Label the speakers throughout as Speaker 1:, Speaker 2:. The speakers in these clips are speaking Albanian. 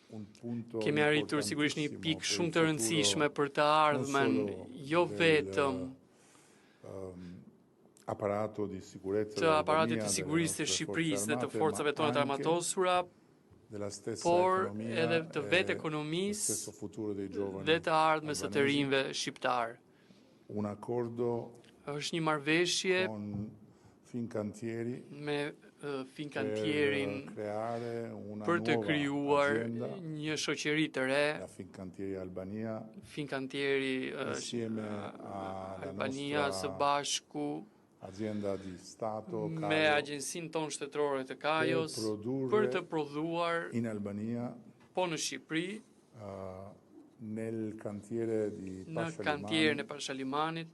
Speaker 1: Kemi arritur sigurisht një pikë shumë të rëndësishme për të ardhmen, jo vetëm të aparatit të sigurisë të Shqipërisë dhe të forcave tona të armatosura, por edhe të vetë ekonomisë dhe të ardhmes së të rinjve shqiptar. Është një marrëveshje me Fincantieri për të krijuar një shoqëri të re, Fincantieri Albania së bashku me agjensinë tonë shtetërore të Kajos për të prodhuar po në Shqipëri në kantierin e Pashalimanit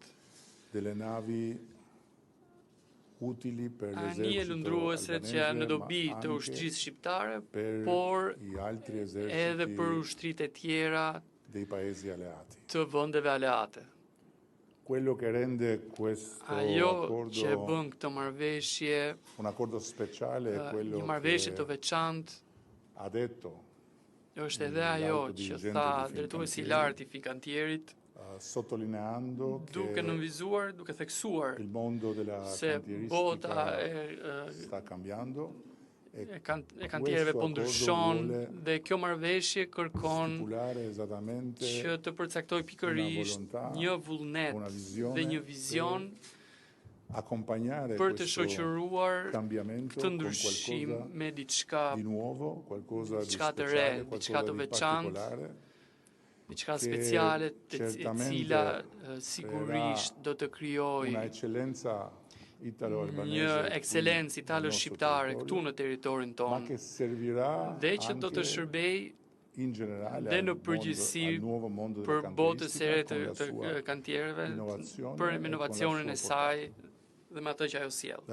Speaker 1: anije lundruese që janë në dobi të ushtrisë shqiptare, por edhe për ushtrit e tjera të vendeve aleate. Ajo që e bën këtë marrëveshje një marrëveshje të veçantë është edhe ajo që tha drejtuesi i lartë i Fincantierit, duke nënvizuar, duke theksuar se bota e kantiereve po ndryshon dhe kjo marrëveshje kërkon që të përcaktoj pikërisht një vullnet dhe një vizion për të shoqëruar këtë ndryshim me diçka të re, diçka të veçantë, diçka speciale e cila sigurisht do të krijojë një ekselencë italo-shqiptare këtu në territorin tonë dhe që do të shërbejë dhe në përgjithësi për botës së re të kantiereve, për inovacionin e saj dhe me atë që ajo sjell.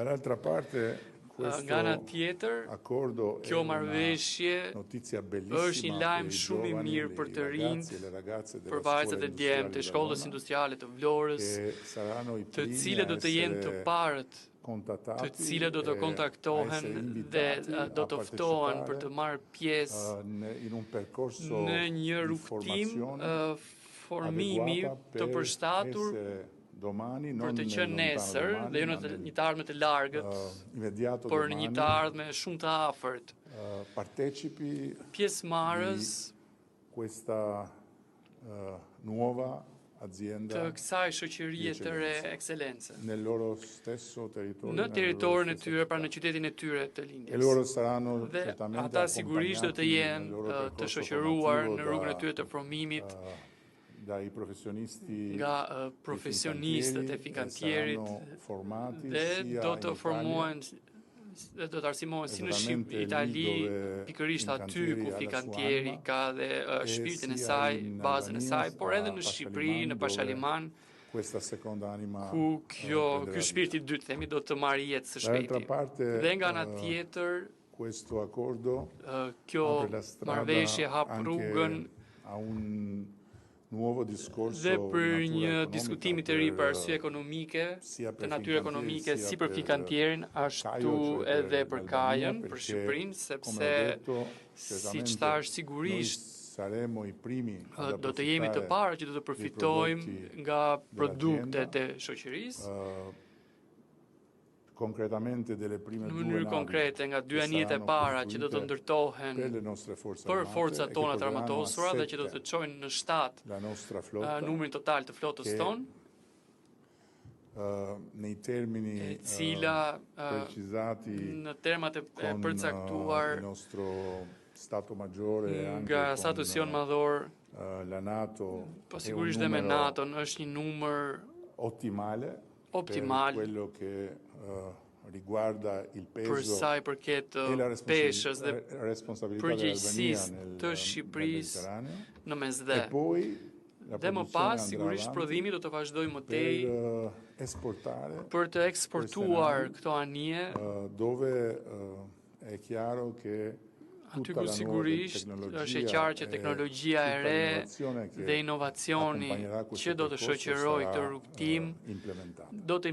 Speaker 1: Nga ana tjetër, kjo marrëveshje është një lajm shumë i mirë për të rinjt, për vajzat e djemtë të shkollës industriale të Vlorës, të cilët do të jenë të parët, të cilët do të kontaktohen dhe do të ftohen për të marrë pjesë në një rrugtim formimi të përshtatur për të qenë nesër, dhe jo në një të ardhme të largët, por në një të ardhme shumë të afërt. Pjesëmarrës të kësaj shoqërie të re ekselencë në territorin e tyre, pra në qytetin e tyre të lindjes. Dhe ata sigurisht do të jenë të shoqëruar në rrugën e tyre të formimit nga profesionistët e Fincantierit dhe do të formohen dhe do të arsimohen si në Itali, pikërisht aty ku Fincantieri ka dhe shpirtin e saj, bazën e saj, por edhe në Shqipëri, në Pashaliman, ku ky shpirt i dytë, themi, do të marrë jetë së shpejti. Dhe nga ana tjetër, kjo marrëveshje hap rrugën dhe për një diskutimi të ri për arsye ekonomike, të natyrë ekonomike, si për Fincantierin, ashtu edhe për Kajën, për Shqipërinë, sepse, siç thash, sigurisht do të jemi të parë që do të përfitojmë nga produktet e shoqërisë, në mënyrë konkrete nga 2 anijet e para që do të ndërtohen për forcat tona të armatosura dhe që do të çojnë në shtat numrin total të flotës tonë, e cila në termat e përcaktuar nga Statu Sion Madhor, po sigurisht dhe me NATO, është një numër optimal për sa i përket peshës dhe përgjegjësisë të Shqipërisë në Mesdhe. Dhe më pas, sigurisht prodhimi do të vazhdojë mëtej për të eksportuar këto anije aty ku sigurisht është e qartë që teknologjia e re dhe inovacioni që do të shoqërojë këtë rrugtim do të